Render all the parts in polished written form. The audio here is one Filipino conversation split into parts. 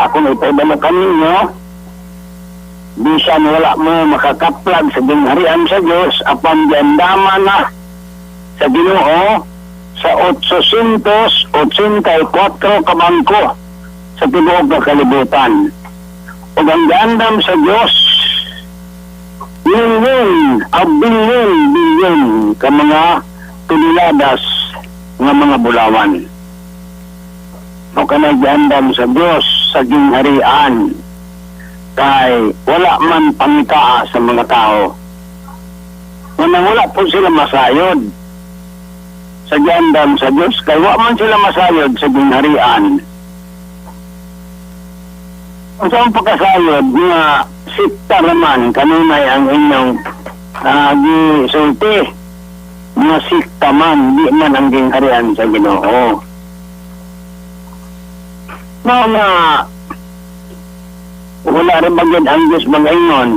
akong ipaibalukan ninyo, bisan wala mo makakaplag sa gingharian sa Diyos, apan giandaman na sa Ginoo sa 884 ka bangko sa tibuok nga kalibutan. Ug ang giandam sa Diyos, bilyon ka mga tuliladas nga mga bulawan. O kanay giandam sa Diyos sa gingharian, kay wala man pangita sa mga tao. Wala po sila masayod sa giandam sa Diyos, kay wala man sila masayod sa gingharian. Ang saan pagkasayod nga sikta naman kanunay ang inyong gisulti, mga sikta man, di man ang gingharian sa Ginoo. Mga wala rin bagyan ang Diyos mag-ingon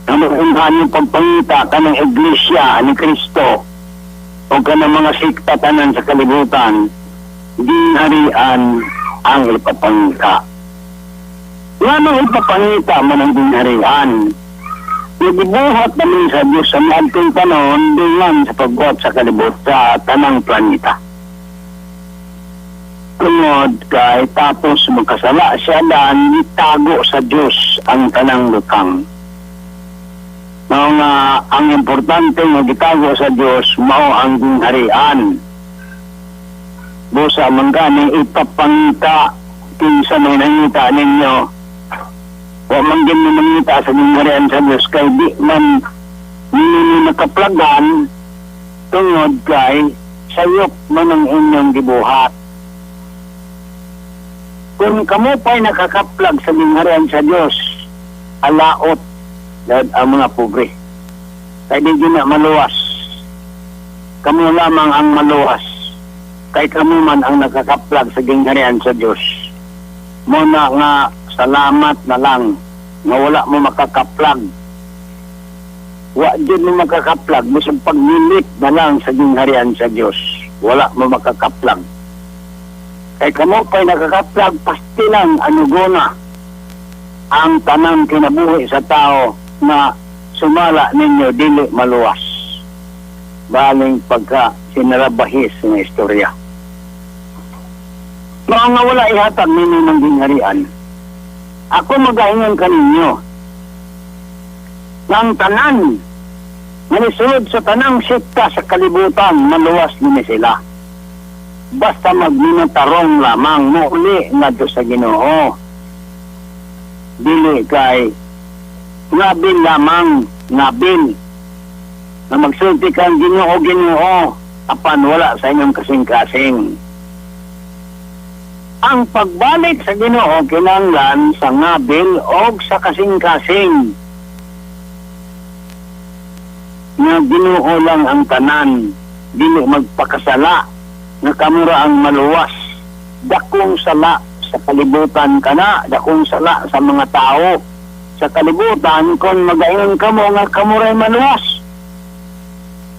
na makunhan yung pagpangita ka ng Iglesia ni Kristo o ka ng mga sikta tanan sa kalibutan, gingharian ang ipapangita. Nga nung ipapangita man ang gingharian, nagibuhat namin sa Diyos sa maadtong panahon dungan sa pagbuhat sa kalibutan sa tanang planeta. Tungod kay tapos magkasala siya daan, itago sa Diyos ang tanang lutang. Mga ang importante nga gitago sa Diyos mao ang gingharian. Busa man gani ipapangita kinsa may nangita ninyo. Wa man din nangita sa gingharian sa Diyos kay di man nini nakaplagan tungod kay sayop man ang inyong gibuhat. Kung kamo pa'y nakakaplag sa gingharian sa Diyos, alaot ang mga pobre. Kaya di na maluwas. Kamu lamang ang maluwas. Kaya kamo man ang nakakaplag sa gingharian sa Diyos. Muna nga salamat na lang nga wala mo makakaplag. Wa din mo makakaplag. Bisang pagnilit na lang sa gingharian sa Diyos. Wala mo makakaplag. Kay kamo pa'y nakakaplag, pasti lang anugona ang tanang kinabuhi sa tao na sumala ninyo dili maluwas. Baling pagka sinarabahis ng istorya. Mga wala ihatag ninyo ng gingharian, ako magahingan kaninyo ng tanan manisunod sa tanang sikta sa kalibutan, maluwas nini sila. Basta magminatarong lamang muli nga do sa Ginoo. Dili kay ngabil lamang, ngabil na magsulti kang Ginoo, apan wala sa inyong kasing-kasing. Ang pagbalik sa Ginoo kinahanglan sa ngabil o sa kasing-kasing. Nga Ginoo lang ang tanan, dili magpakasala nga kamura ang maluwas. Dakong sala sa kalibutan kana, dakong sala sa mga tao sa kalibutan kung magayon kamo nga kamuray maluwas.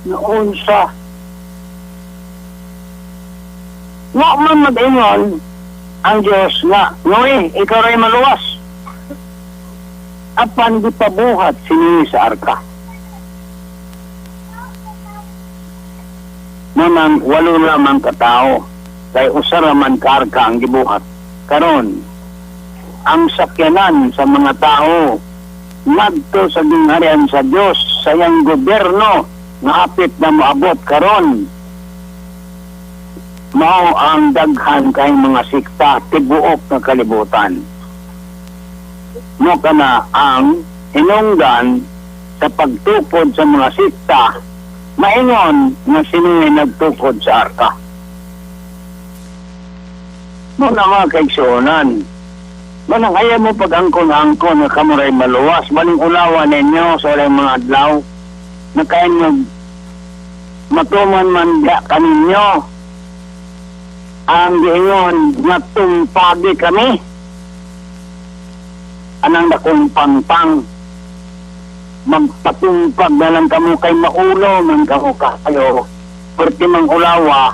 Naunsa nga man mag-ingon ang Diyos nga ngoy, ikaw ray maluwas. Apan di pabuhat sini sa arka. Manang walo lamang katao kay usara man karka ang gibuhat. Karon ang sakyanan sa mga tao ngadto sa gingharian sa Dios sa iyang gobyerno nga hapit na moabot karon. Mao ang daghan kay mga sikta tibuok nga kalibutan. Mo kana ang hinungdan sa pagtukod sa mga sikta. Maingon na sinuwi nagtukod sa arka. Muna mga kaigsuunan, manang ayaw mo pag-angkon-angkon na kamuray maluwas, maling ulawan ninyo sa walang mga adlaw, na kaya nyo matuman man diya kaninyo, ang diingon na tumpagi kami, anang dakong pangpang, magpatumpag na lang kamo kay maulo man kamo kayo perti mang ulawa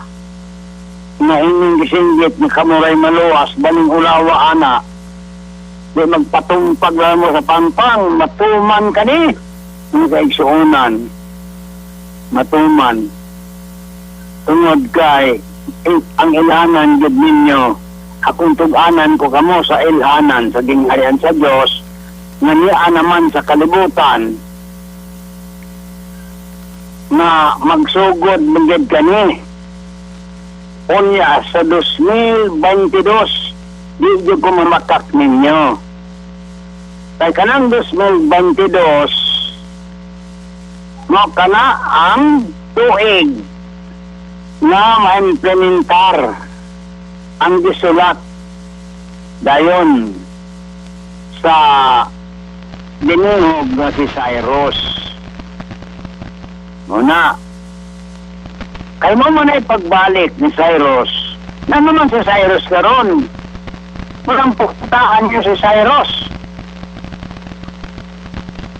na inyong gisinggit ni kamuray maluwas baling ulawa ana Di magpatumpag lang mo sa pampang, matuman ka ni. Ang kaigsuunan, matuman. Tungod kay, ang ilhanan gud ninyo, akong tug-anan ko kamo sa ilhanan, sa gingharian sa Dios, nga niya naman sa kalibutan, na magsugod magid kani. Unya sa 2022, di jud ko mamakak ninyo. Kay kanang 2022, mo kana ang tuig na ma-implementar ang gisulat dayon sa dinihog na si Cyrus. Muna, kay mo na ipagbalik ni Cyrus. Na naman si Cyrus karon? Walang pupuntaan niyo si Cyrus.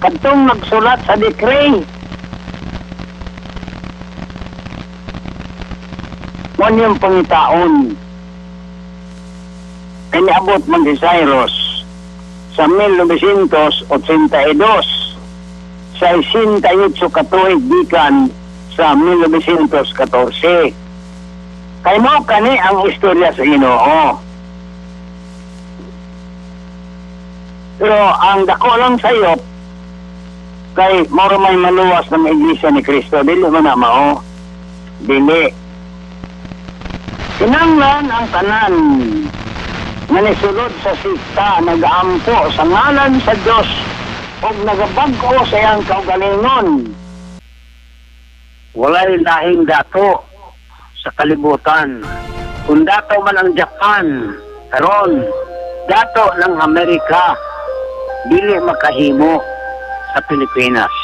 Kadtong nagsulat sa decree. Mon yung pangitaon. Kaniabot man si Cyrus sa 1982 sa 68 katuig gikan sa 1914. Kay mo kani ang istorya sa Ginoo. Pero ang dako lang sayo kay moro may maluwas ng iglesia ni Kristo, dili mo na mao. Dili. Kinanglan ang tanan na nisulod sa sikta, nag-aampo sa ngalan sa Diyos o nagabag-o sa iyang kaugalingon. Walay lahing dato sa kalibutan. Kung dato man ang Japan, karon dato ng Amerika, dili makahimo sa Pilipinas.